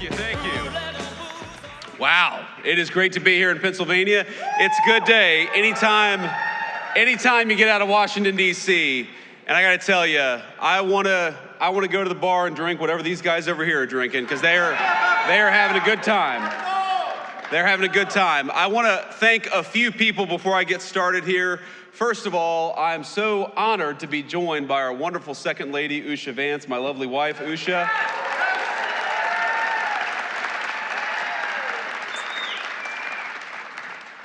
you, thank you. Wow, it is great to be here in Pennsylvania. It's a good day. Anytime you get out of Washington, D.C., and I gotta tell you, I wanna go to the bar and drink whatever these guys over here are drinking, because they are having a good time. They're having a good time. I wanna thank a few people before I get started here. First of all, I'm so honored to be joined by our wonderful second lady, Usha Vance, my lovely wife, Usha.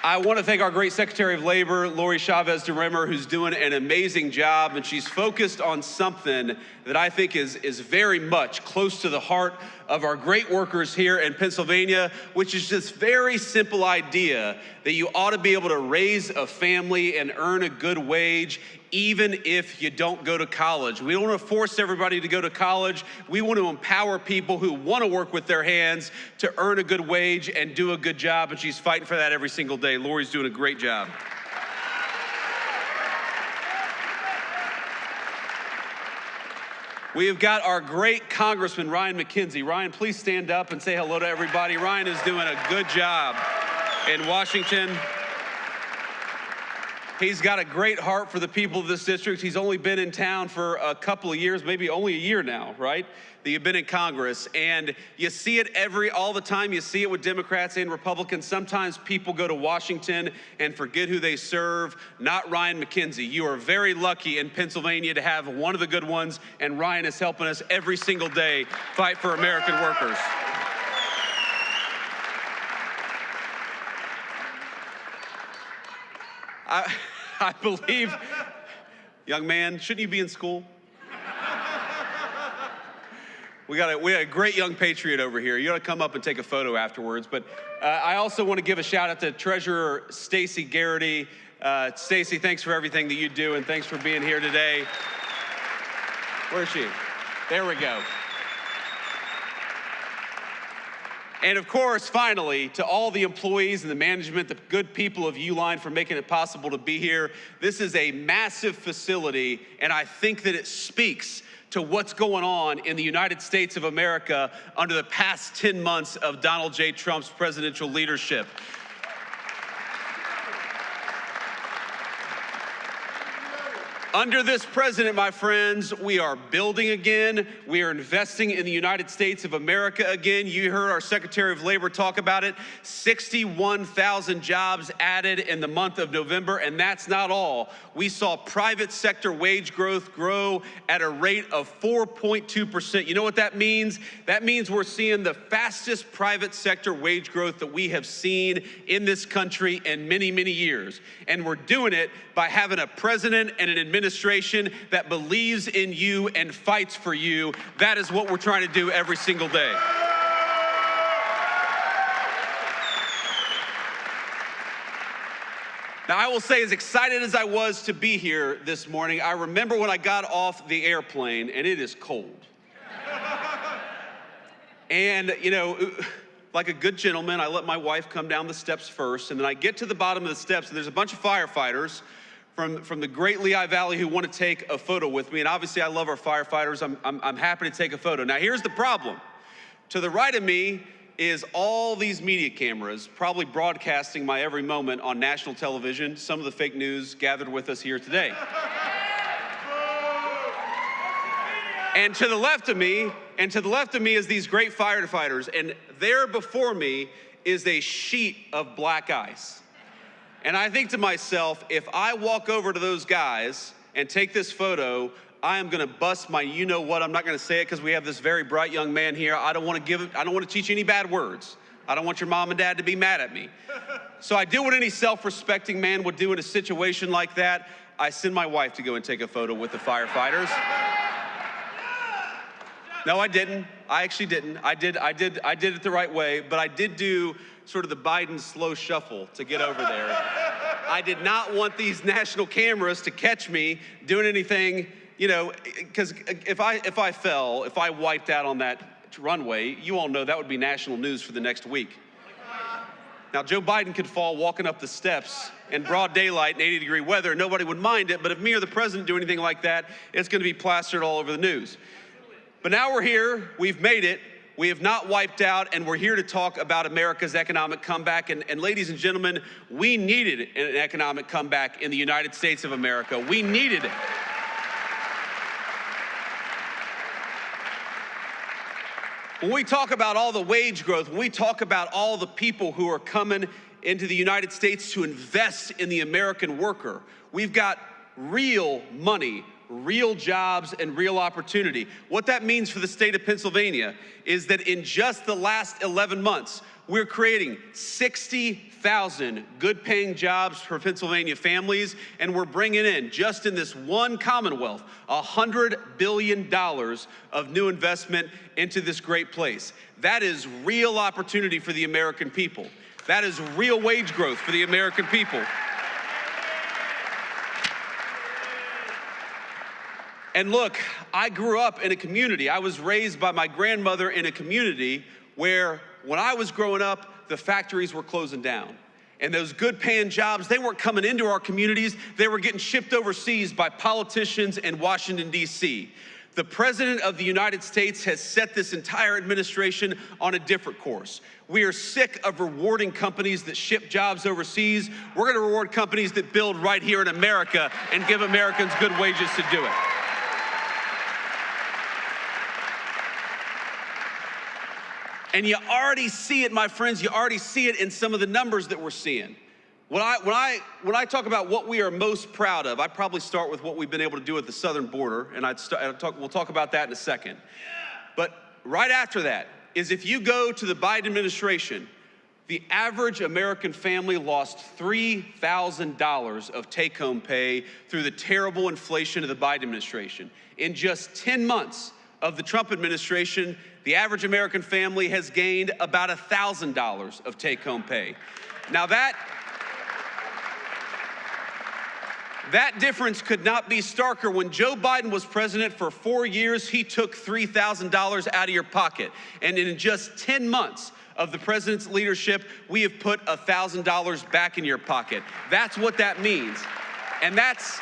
I want to thank our great Secretary of Labor, Lori Chavez DeRimmer, who's doing an amazing job, and she's focused on something that I think is very much close to the heart of our great workers here in Pennsylvania, which is this very simple idea that you ought to be able to raise a family and earn a good wage even if you don't go to college. We don't want to force everybody to go to college. We want to empower people who want to work with their hands to earn a good wage and do a good job, and she's fighting for that every single day. Lori's doing a great job. We have got our great Congressman, Ryan McKenzie. Ryan, please stand up and say hello to everybody. Ryan is doing a good job in Washington. He's got a great heart for the people of this district. He's only been in town for a couple of years, maybe only a year now, right? That you've been in Congress. And you see it all the time. You see it with Democrats and Republicans. Sometimes people go to Washington and forget who they serve. Not Ryan McKenzie. You are very lucky in Pennsylvania to have one of the good ones, and Ryan is helping us every single day fight for American workers. I believe, young man, shouldn't you be in school? We got a great young patriot over here. You ought to come up and take a photo afterwards. But I also want to give a shout out to Treasurer Stacey Garrity. Stacey, thanks for everything that you do, and thanks for being here today. Where is she? There we go. And of course, finally, to all the employees and the management, the good people of Uline for making it possible to be here. This is a massive facility, and I think that it speaks to what's going on in the United States of America under the past 10 months of Donald J. Trump's presidential leadership. Under this president, my friends, we are building again. We are investing in the United States of America again. You heard our Secretary of Labor talk about it. 61,000 jobs added in the month of November, and that's not all. We saw private sector wage growth grow at a rate of 4.2%. You know what that means? That means we're seeing the fastest private sector wage growth that we have seen in this country in many, many years. And we're doing it by having a president and an administration that believes in you and fights for you. That is what we're trying to do every single day. Now, I will say, as excited as I was to be here this morning, I remember when I got off the airplane, and it is cold. And, you know, like a good gentleman, I let my wife come down the steps first, and then I get to the bottom of the steps, and there's a bunch of firefighters from the great Lehigh Valley who want to take a photo with me. And obviously, I love our firefighters. I'm happy to take a photo. Now, here's the problem. To the right of me is all these media cameras, probably broadcasting my every moment on national television. Some of the fake news gathered with us here today. And to the left of me is these great firefighters, and there before me is a sheet of black ice. And I think to myself, if I walk over to those guys and take this photo, I am gonna bust my you-know-what. I'm not gonna say it because we have this very bright young man here. I don't want to teach you any bad words. I don't want your mom and dad to be mad at me. So I do what any self-respecting man would do in a situation like that. I send my wife to go and take a photo with the firefighters. No, I didn't. I actually didn't. I did it the right way, but I did do sort of the Biden slow shuffle to get over there. I did not want these national cameras to catch me doing anything, you know, because if I wiped out on that runway, you all know that would be national news for the next week. Now, Joe Biden could fall walking up the steps in broad daylight in 80-degree weather. Nobody would mind it, but if me or the president do anything like that, it's going to be plastered all over the news. But now we're here, we've made it, We have not wiped out, and we're here to talk about America's economic comeback. And ladies and gentlemen, we needed an economic comeback in the United States of America. We needed it. When we talk about all the wage growth, when we talk about all the people who are coming into the United States to invest in the American worker, we've got real money, real jobs, and real opportunity. What that means for the state of Pennsylvania is that in just the last 11 months, we're creating 60,000 good-paying jobs for Pennsylvania families, and we're bringing in, just in this one Commonwealth, $100 billion of new investment into this great place. That is real opportunity for the American people. That is real wage growth for the American people. And look, I grew up in a community. I was raised by my grandmother in a community where, when I was growing up, the factories were closing down. And those good paying jobs, they weren't coming into our communities, they were getting shipped overseas by politicians in Washington, D.C. The President of the United States has set this entire administration on a different course. We are sick of rewarding companies that ship jobs overseas. We're gonna reward companies that build right here in America and give Americans good wages to do it. And you already see it, my friends, you already see it in some of the numbers that we're seeing. When I talk about what we are most proud of, I probably start with what we've been able to do at the southern border, and we'll talk about that in a second. But right after that is, if you go to the Biden administration, the average American family lost $3,000 of take-home pay through the terrible inflation of the Biden administration. In just 10 months of the Trump administration, the average American family has gained about $1,000 of take-home pay. Now that difference could not be starker. When Joe Biden was president for 4 years, he took $3,000 out of your pocket. And in just 10 months of the president's leadership, we have put $1,000 back in your pocket. That's what that means. And that's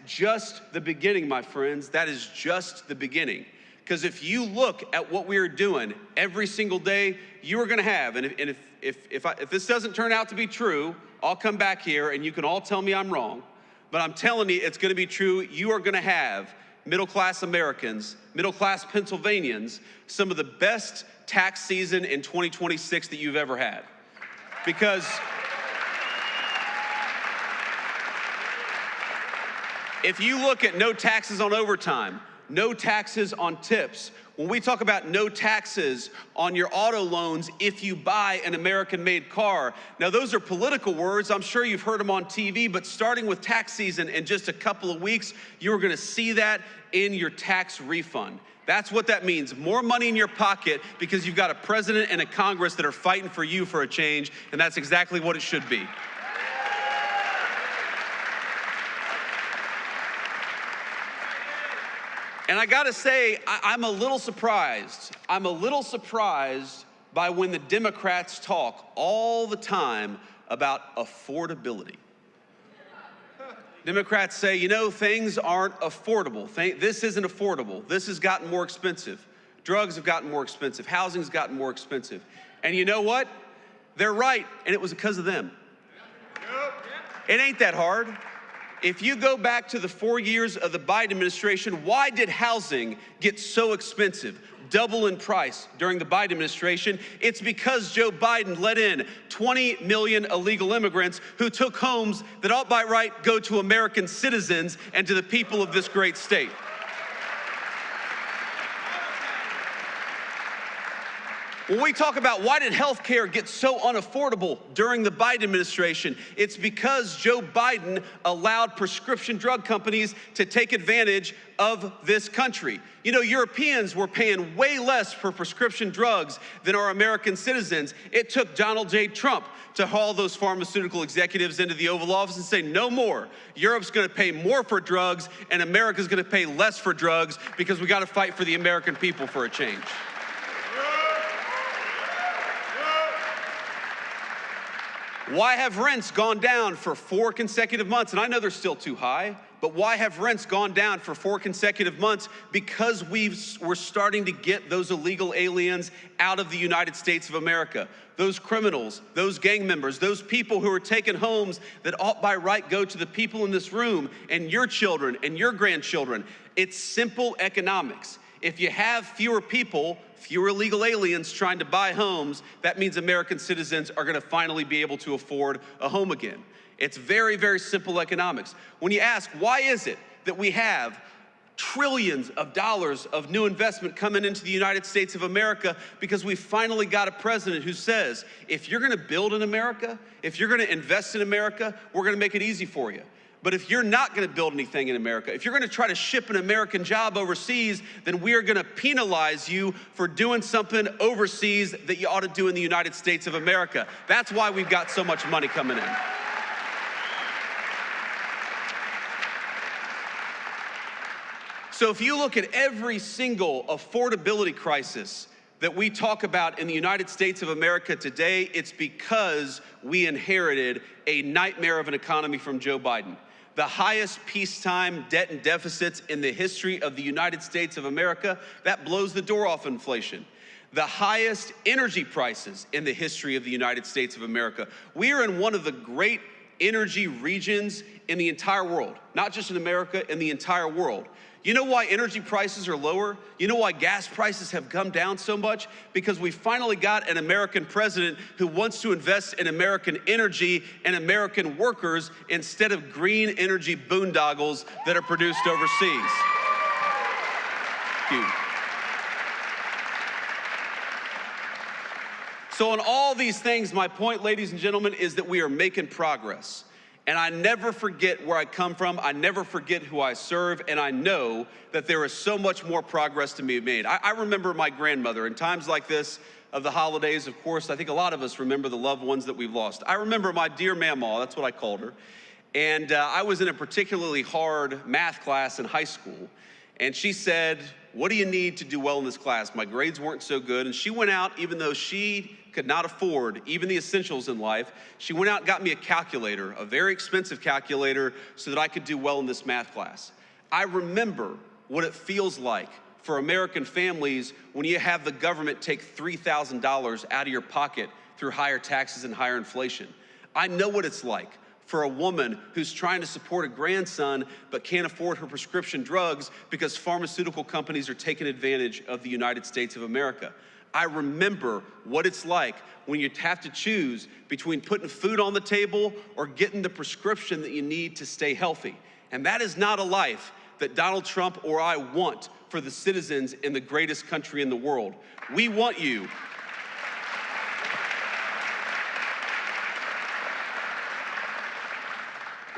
just the beginning, my friends. That is just the beginning. Because if you look at what we are doing every single day, you are going to have, and if this doesn't turn out to be true, I'll come back here and you can all tell me I'm wrong, but I'm telling you it's going to be true. You are going to have middle-class Americans, middle-class Pennsylvanians, some of the best tax season in 2026 that you've ever had. Because if you look at no taxes on overtime, no taxes on tips, when we talk about no taxes on your auto loans if you buy an American-made car, now those are political words. I'm sure you've heard them on TV, but starting with tax season in just a couple of weeks, you're gonna see that in your tax refund. That's what that means, more money in your pocket, because you've got a president and a Congress that are fighting for you for a change, and that's exactly what it should be. And I gotta say, I'm a little surprised. I'm a little surprised by when the Democrats talk all the time about affordability. Democrats say, you know, things aren't affordable. This isn't affordable. This has gotten more expensive. Drugs have gotten more expensive. Housing's gotten more expensive. And you know what? They're right, and it was because of them. It ain't that hard. If you go back to the 4 years of the Biden administration, why did housing get so expensive, double in price during the Biden administration? It's because Joe Biden let in 20 million illegal immigrants who took homes that ought by right go to American citizens and to the people of this great state. When we talk about why did health care get so unaffordable during the Biden administration, it's because Joe Biden allowed prescription drug companies to take advantage of this country. You know, Europeans were paying way less for prescription drugs than our American citizens. It took Donald J. Trump to haul those pharmaceutical executives into the Oval Office and say, no more. Europe's gonna pay more for drugs, and America's gonna pay less for drugs, because we gotta fight for the American people for a change. Why have rents gone down for 4 consecutive months? And I know they're still too high. But why have rents gone down for 4 consecutive months? Because we're starting to get those illegal aliens out of the United States of America. Those criminals, those gang members, those people who are taking homes that ought by right go to the people in this room and your children and your grandchildren. It's simple economics. If you have fewer people, fewer illegal aliens trying to buy homes, that means American citizens are gonna finally be able to afford a home again. It's very, very simple economics. When you ask, why is it that we have trillions of dollars of new investment coming into the United States of America? Because we finally got a president who says, if you're gonna build in America, if you're gonna invest in America, we're gonna make it easy for you. But if you're not gonna build anything in America, if you're gonna try to ship an American job overseas, then we are gonna penalize you for doing something overseas that you ought to do in the United States of America. That's why we've got so much money coming in. So if you look at every single affordability crisis that we talk about in the United States of America today, it's because we inherited a nightmare of an economy from Joe Biden. The highest peacetime debt and deficits in the history of the United States of America, that blows the door off inflation. The highest energy prices in the history of the United States of America. We are in one of the great energy regions in the entire world, not just in America, in the entire world. You know why energy prices are lower? You know why gas prices have come down so much? Because we finally got an American president who wants to invest in American energy and American workers instead of green energy boondoggles that are produced overseas. Thank you. So on all these things, my point, ladies and gentlemen, is that we are making progress. And I never forget where I come from, I never forget who I serve, and I know that there is so much more progress to be made. I remember my grandmother, in times like this of the holidays, of course, I think a lot of us remember the loved ones that we've lost. I remember my dear Mamaw, that's what I called her, and I was in a particularly hard math class in high school, and she said, what do you need to do well in this class? My grades weren't so good, and she went out, even though she could not afford even the essentials in life, she went out and got me a calculator, a very expensive calculator, so that I could do well in this math class. I remember what it feels like for American families when you have the government take $3,000 out of your pocket through higher taxes and higher inflation. I know what it's like for a woman who's trying to support a grandson but can't afford her prescription drugs because pharmaceutical companies are taking advantage of the United States of America. I remember what it's like when you have to choose between putting food on the table or getting the prescription that you need to stay healthy. And that is not a life that Donald Trump or I want for the citizens in the greatest country in the world. We want you.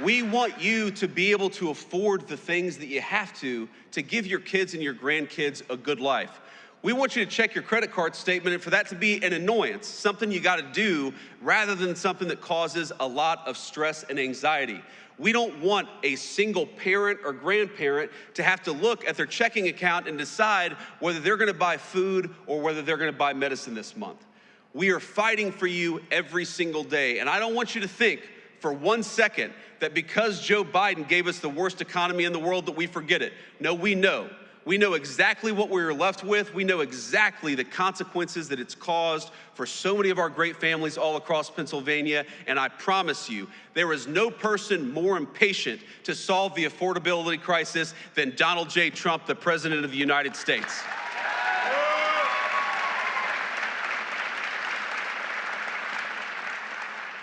We want you to be able to afford the things that you have to give your kids and your grandkids a good life. We want you to check your credit card statement and for that to be an annoyance, something you gotta do rather than something that causes a lot of stress and anxiety. We don't want a single parent or grandparent to have to look at their checking account and decide whether they're gonna buy food or whether they're gonna buy medicine this month. We are fighting for you every single day, and I don't want you to think for 1 second that because Joe Biden gave us the worst economy in the world that we forget it. No, we know. We know exactly what we were left with. We know exactly the consequences that it's caused for so many of our great families all across Pennsylvania. And I promise you, there is no person more impatient to solve the affordability crisis than Donald J. Trump, the President of the United States.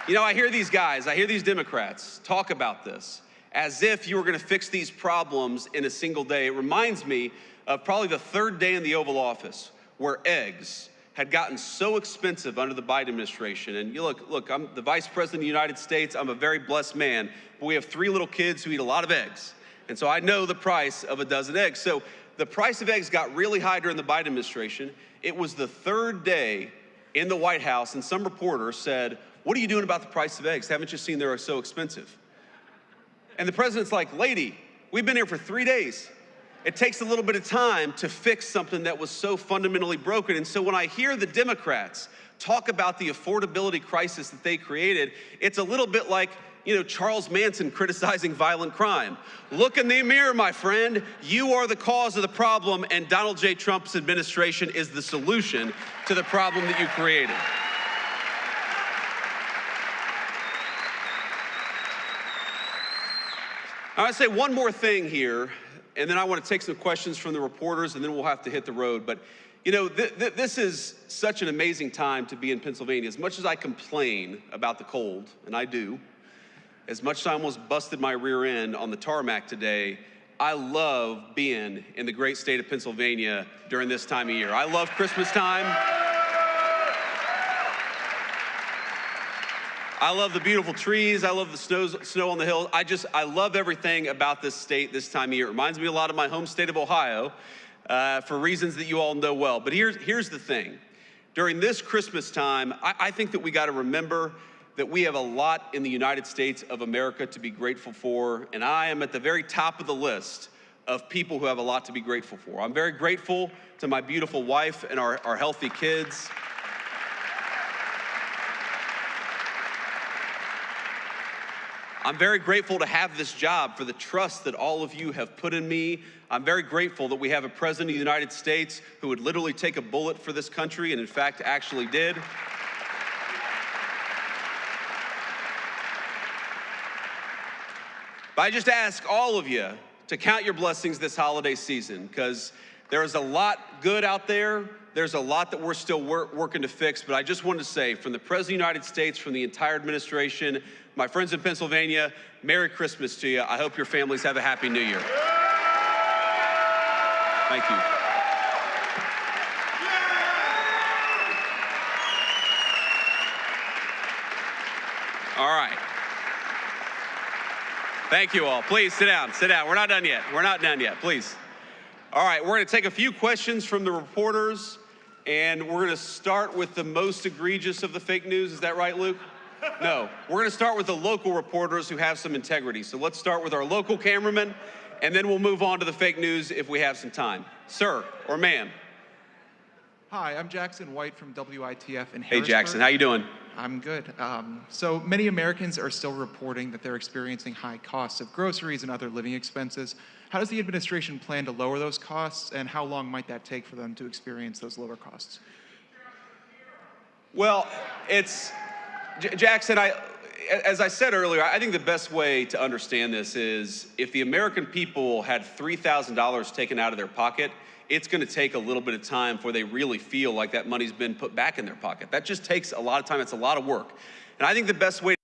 You know, I hear these guys, I hear these Democrats talk about this as if you were gonna fix these problems in a single day. It reminds me of probably the third day in the Oval Office where eggs had gotten so expensive under the Biden administration. And you look, I'm the Vice President of the United States, I'm a very blessed man, but we have 3 little kids who eat a lot of eggs. And so I know the price of a dozen eggs. So the price of eggs got really high during the Biden administration. It was the third day in the White House and some reporter said, what are you doing about the price of eggs? Haven't you seen they're so expensive? And the president's like, lady, we've been here for 3 days. It takes a little bit of time to fix something that was so fundamentally broken. And so when I hear the Democrats talk about the affordability crisis that they created, it's a little bit like Charles Manson criticizing violent crime. Look in the mirror, my friend. You are the cause of the problem, and Donald J. Trump's administration is the solution to the problem that you created. I want to say one more thing here, and then I want to take some questions from the reporters, and then we'll have to hit the road. But, this is such an amazing time to be in Pennsylvania. As much as I complain about the cold, and I do, as much as I almost busted my rear end on the tarmac today, I love being in the great state of Pennsylvania during this time of year. I love Christmas time. I love the beautiful trees. I love the snow on the hills. I love everything about this state this time of year. It reminds me a lot of my home state of Ohio for reasons that you all know well. But here's the thing. During this Christmas time, I think that we got to remember that we have a lot in the United States of America to be grateful for, and I am at the very top of the list of people who have a lot to be grateful for. I'm very grateful to my beautiful wife and our healthy kids. I'm very grateful to have this job, for the trust that all of you have put in me. I'm very grateful that we have a president of the United States who would literally take a bullet for this country, and in fact actually did. But I just ask all of you to count your blessings this holiday season, because there is a lot good out there. There's a lot that we're still working to fix. But I just wanted to say, from the President of the United States, from the entire administration, my friends in Pennsylvania, Merry Christmas to you. I hope your families have a Happy New Year. Thank you. All right. Thank you all. Please sit down. Sit down. We're not done yet. We're not done yet. Please. All right. We're going to take a few questions from the reporters, and we're going to start with the most egregious of the fake news. Is that right, Luke? No. We're going to start with the local reporters who have some integrity. So let's start with our local cameraman, and then we'll move on to the fake news if we have some time. Sir or ma'am? Hi, I'm Jackson White from WITF in Harrisburg. Hey, Jackson. How you doing? I'm good. So many Americans are still reporting that they're experiencing high costs of groceries and other living expenses. How does the administration plan to lower those costs, and how long might that take for them to experience those lower costs? Well, Jackson, as I said earlier, I think the best way to understand this is if the American people had $3,000 taken out of their pocket, it's going to take a little bit of time before they really feel like that money's been put back in their pocket. That just takes a lot of time. It's a lot of work. And I think the best way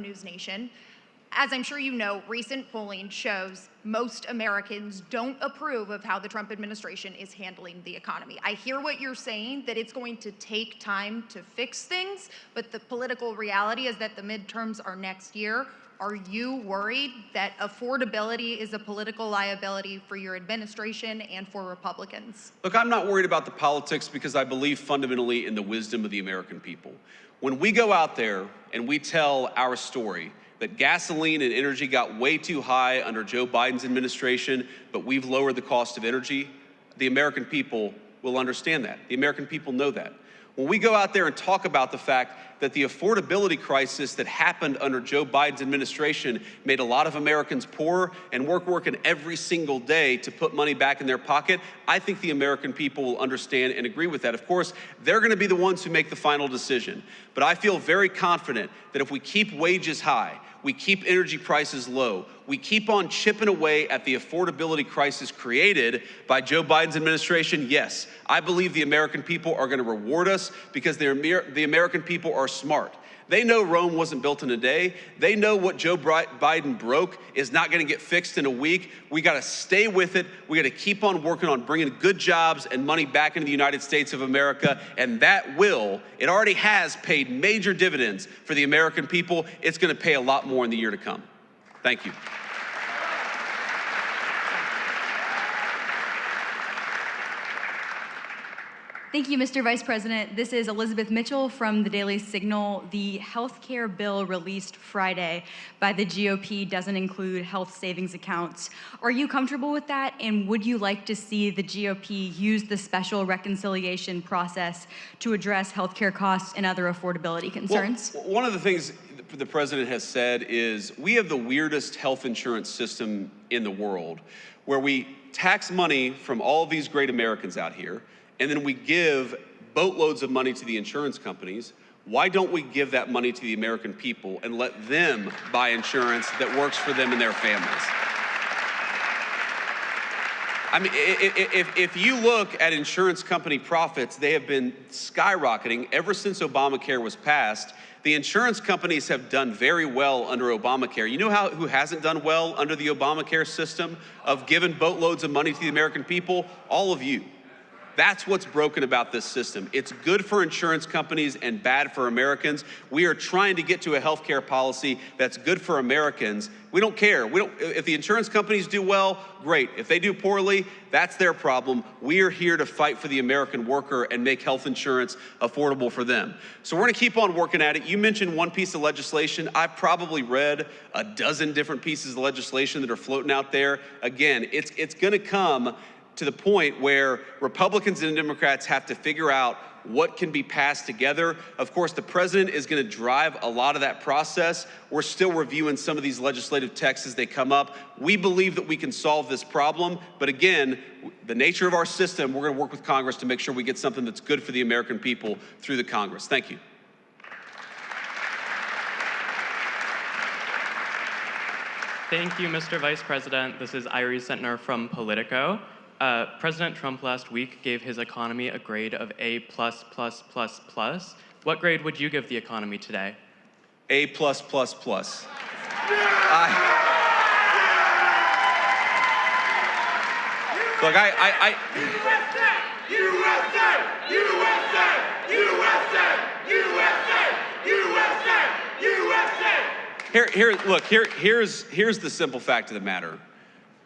News Nation. As I'm sure you know, recent polling shows most Americans don't approve of how the Trump administration is handling the economy. I hear what you're saying, that it's going to take time to fix things, but the political reality is that the midterms are next year. Are you worried that affordability is a political liability for your administration and for Republicans? Look, I'm not worried about the politics because I believe fundamentally in the wisdom of the American people. When we go out there and we tell our story, that gasoline and energy got way too high under Joe Biden's administration, but we've lowered the cost of energy, the American people will understand that. The American people know that. When we go out there and talk about the fact that the affordability crisis that happened under Joe Biden's administration made a lot of Americans poorer and working every single day to put money back in their pocket, I think the American people will understand and agree with that. Of course, they're gonna be the ones who make the final decision. But I feel very confident that if we keep wages high, we keep energy prices low, we keep on chipping away at the affordability crisis created by Joe Biden's administration, yes, I believe the American people are gonna reward us because the American people are smart. They know Rome wasn't built in a day. They know what Joe Biden broke is not gonna get fixed in a week. We gotta stay with it. We gotta keep on working on bringing good jobs and money back into the United States of America, and that will, it already has paid major dividends for the American people. It's gonna pay a lot more in the year to come. Thank you. Thank you, Mr. Vice President. This is Elizabeth Mitchell from the Daily Signal. The health care bill released Friday by the GOP doesn't include health savings accounts. Are you comfortable with that? And would you like to see the GOP use the special reconciliation process to address health care costs and other affordability concerns? Well, one of the things the president has said is we have the weirdest health insurance system in the world, where we tax money from all of these great Americans out here, and then we give boatloads of money to the insurance companies. Why don't we give that money to the American people and let them buy insurance that works for them and their families? I mean, if you look at insurance company profits, they have been skyrocketing ever since Obamacare was passed. The insurance companies have done very well under Obamacare. You know who hasn't done well under the Obamacare system of giving boatloads of money to the American people? All of you. That's what's broken about this system. It's good for insurance companies and bad for Americans. We are trying to get to a healthcare policy that's good for Americans. We don't care. If the insurance companies do well, great. If they do poorly, that's their problem. We are here to fight for the American worker and make health insurance affordable for them. So we're gonna keep on working at it. You mentioned one piece of legislation. I've probably read a dozen different pieces of legislation that are floating out there. Again, it's gonna come to the point where Republicans and Democrats have to figure out what can be passed together. Of course, the president is going to drive a lot of that process. We're still reviewing some of these legislative texts as they come up. We believe that we can solve this problem, but again, the nature of our system, we're going to work with Congress to make sure we get something that's good for the American people through the Congress. Thank you. Thank you, Mr. Vice President. This is Irie Sentner from Politico. President Trump last week gave his economy a grade of A++++. What grade would you give the economy today? A++++. Look, here's the simple fact of the matter.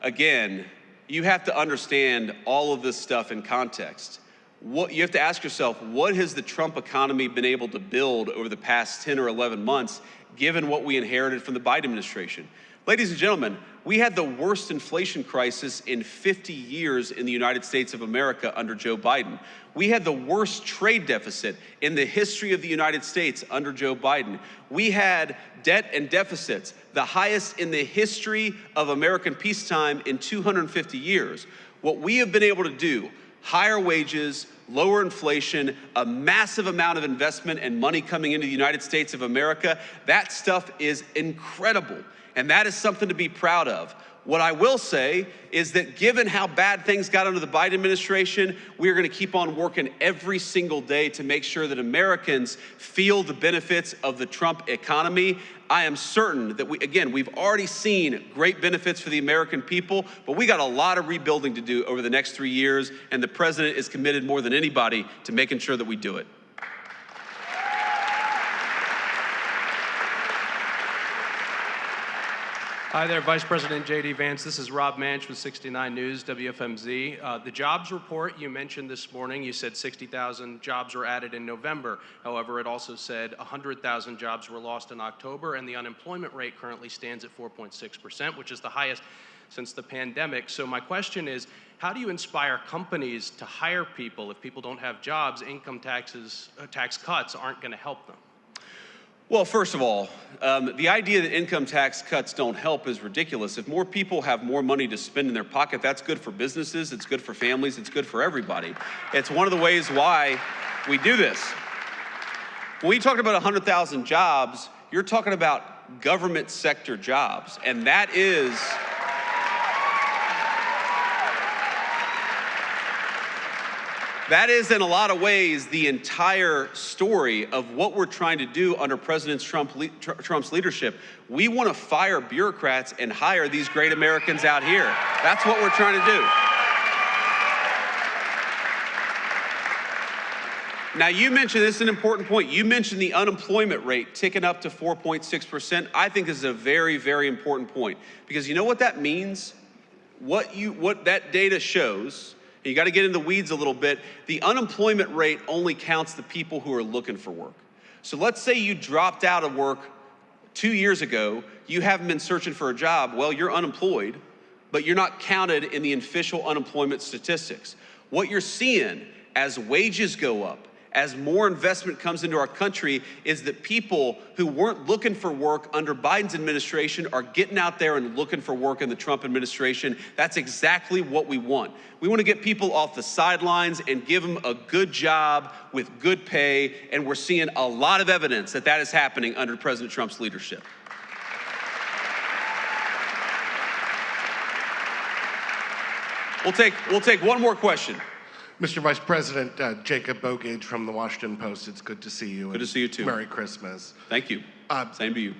Again, you have to understand all of this stuff in context. You have to ask yourself, what has the Trump economy been able to build over the past 10 or 11 months, given what we inherited from the Biden administration? Ladies and gentlemen, we had the worst inflation crisis in 50 years in the United States of America under Joe Biden. We had the worst trade deficit in the history of the United States under Joe Biden. We had debt and deficits, the highest in the history of American peacetime in 250 years. What we have been able to do, higher wages, lower inflation, a massive amount of investment and money coming into the United States of America, that stuff is incredible. And that is something to be proud of. What I will say is that given how bad things got under the Biden administration, we are going to keep on working every single day to make sure that Americans feel the benefits of the Trump economy. I am certain that we've already seen great benefits for the American people, but we got a lot of rebuilding to do over the next 3 years, and the president is committed more than anybody to making sure that we do it. Hi there, Vice President J.D. Vance. This is Rob Manch with 69 News, WFMZ. The jobs report you mentioned this morning, you said 60,000 jobs were added in November. However, it also said 100,000 jobs were lost in October, and the unemployment rate currently stands at 4.6%, which is the highest since the pandemic. So my question is, how do you inspire companies to hire people if people don't have jobs? Income tax cuts aren't going to help them. Well, first of all, the idea that income tax cuts don't help is ridiculous. If more people have more money to spend in their pocket, that's good for businesses, it's good for families, it's good for everybody. It's one of the ways why we do this. When we talk about 100,000 jobs, you're talking about government sector jobs, and that is in a lot of ways the entire story of what we're trying to do under President Trump's leadership. We want to fire bureaucrats and hire these great Americans out here. That's what we're trying to do. Now, you mentioned, this is an important point, you mentioned the unemployment rate ticking up to 4.6%. I think this is a very, very important point, because you know what that means? What that data shows, you got to get in the weeds a little bit. The unemployment rate only counts the people who are looking for work. So let's say you dropped out of work 2 years ago, you haven't been searching for a job. Well, you're unemployed, but you're not counted in the official unemployment statistics. What you're seeing as wages go up, as more investment comes into our country, is that people who weren't looking for work under Biden's administration are getting out there and looking for work in the Trump administration. That's exactly what we want. We want to get people off the sidelines and give them a good job with good pay, and we're seeing a lot of evidence that that is happening under President Trump's leadership. We'll take one more question. Mr. Vice President, Jacob Bogage from the Washington Post. It's good to see you. Good to see you too. Merry Christmas. Thank you. Same to you.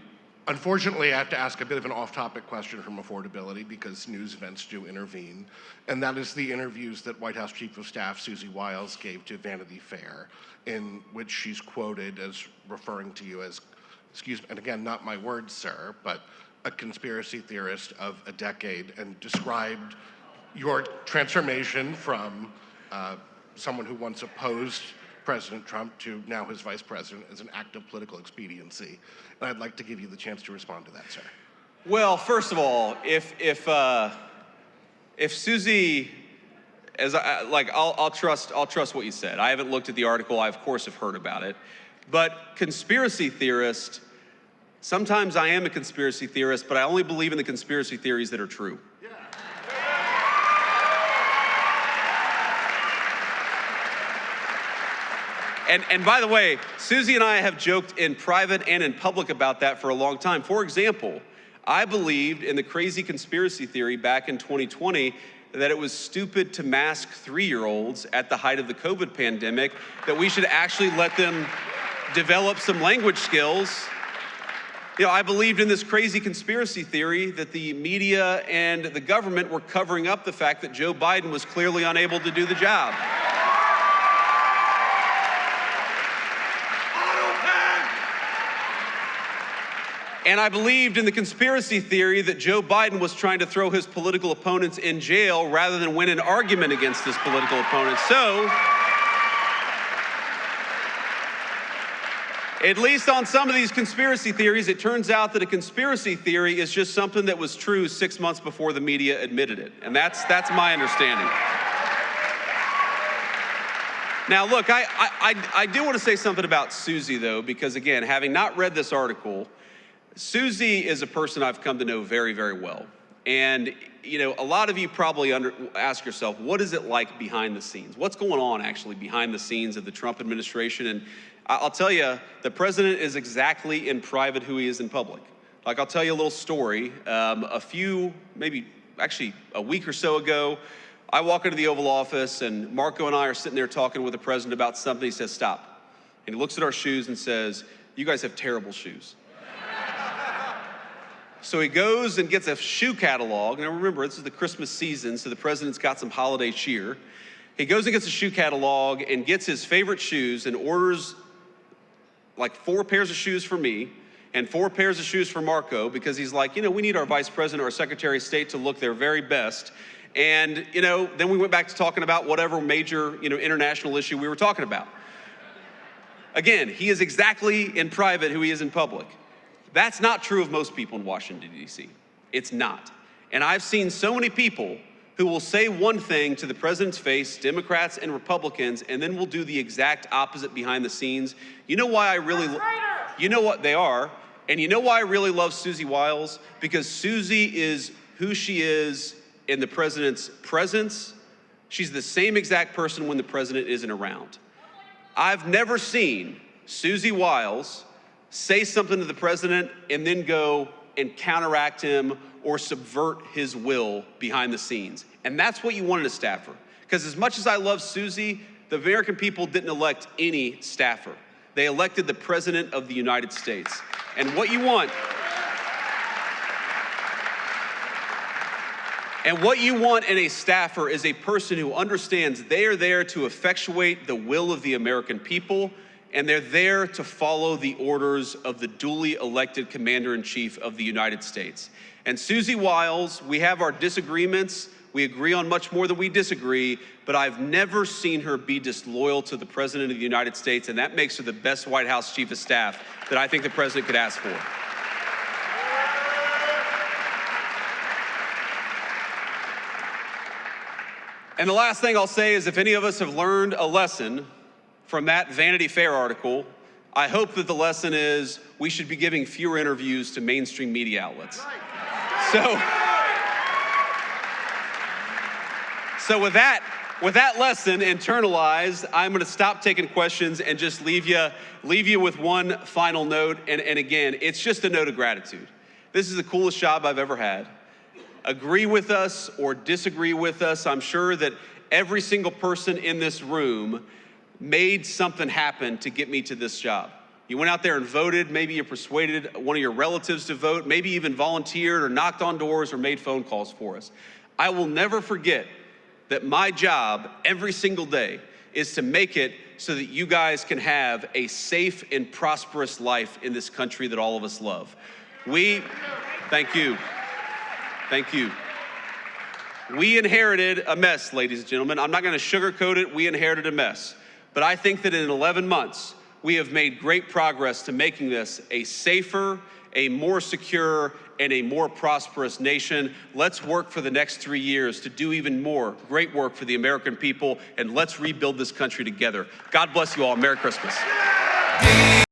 Unfortunately, I have to ask a bit of an off-topic question from affordability because news events do intervene, and that is the interviews that White House Chief of Staff Susie Wiles gave to Vanity Fair, in which she's quoted as referring to you as, excuse me, and again, not my words, sir, but a conspiracy theorist of a decade, and described your transformation from someone who once opposed President Trump to now his vice president as an act of political expediency. And I'd like to give you the chance to respond to that, sir. Well, first of all, if Susie, I'll trust what you said. I haven't looked at the article. I of course have heard about it, but conspiracy theorist. Sometimes I am a conspiracy theorist, but I only believe in the conspiracy theories that are true. And by the way, Susie and I have joked in private and in public about that for a long time. For example, I believed in the crazy conspiracy theory back in 2020 that it was stupid to mask 3-year-olds at the height of the COVID pandemic, that we should actually let them develop some language skills. You know, I believed in this crazy conspiracy theory that the media and the government were covering up the fact that Joe Biden was clearly unable to do the job. And I believed in the conspiracy theory that Joe Biden was trying to throw his political opponents in jail rather than win an argument against his political opponents. So, at least on some of these conspiracy theories, it turns out that a conspiracy theory is just something that was true 6 months before the media admitted it. And that's my understanding. Now, look, I do want to say something about Susie, though, because, again, having not read this article, Susie is a person I've come to know very, very well. And, you know, a lot of you probably ask yourself, what is it like behind the scenes? What's going on actually behind the scenes of the Trump administration? And I'll tell you, the president is exactly in private who he is in public. Like, I'll tell you a little story. Maybe a week or so ago, I walk into the Oval Office and Marco and I are sitting there talking with the president about something. He says, stop. And he looks at our shoes and says, you guys have terrible shoes. So he goes and gets a shoe catalog. Now remember, this is the Christmas season, so the president's got some holiday cheer. He goes and gets a shoe catalog and gets his favorite shoes and orders like 4 pairs of shoes for me and 4 pairs of shoes for Marco, because he's like, we need our vice president or secretary of state to look their very best. And, then we went back to talking about whatever major, international issue we were talking about. Again, he is exactly in private who he is in public. That's not true of most people in Washington, D.C. It's not. And I've seen so many people who will say one thing to the president's face, Democrats and Republicans, and then will do the exact opposite behind the scenes. You know why I really, you know what they are, and you know why I really love Susie Wiles? Because Susie is who she is in the president's presence. She's the same exact person when the president isn't around. I've never seen Susie Wiles say something to the president and then go and counteract him or subvert his will behind the scenes. And that's what you want in a staffer. Because as much as I love Susie, the American people didn't elect any staffer. They elected the President of the United States. And what you want in a staffer is a person who understands they are there to effectuate the will of the American people, and they're there to follow the orders of the duly elected Commander-in-Chief of the United States. And Susie Wiles, we have our disagreements, we agree on much more than we disagree, but I've never seen her be disloyal to the President of the United States, and that makes her the best White House Chief of Staff that I think the President could ask for. And the last thing I'll say is, if any of us have learned a lesson from that Vanity Fair article, I hope that the lesson is we should be giving fewer interviews to mainstream media outlets. So with that lesson internalized, I'm going to stop taking questions and just leave you with one final note. And again, it's just a note of gratitude. This is the coolest job I've ever had. Agree with us or disagree with us, I'm sure that every single person in this room made something happen to get me to this job. You went out there and voted, maybe you persuaded one of your relatives to vote, maybe even volunteered or knocked on doors or made phone calls for us. I will never forget that my job every single day is to make it so that you guys can have a safe and prosperous life in this country that all of us love. Thank you. We inherited a mess, ladies and gentlemen. I'm not going to sugarcoat it. We inherited a mess. But I think that in 11 months, we have made great progress to making this a safer, a more secure, and a more prosperous nation. Let's work for the next 3 years to do even more great work for the American people, and let's rebuild this country together. God bless you all. Merry Christmas.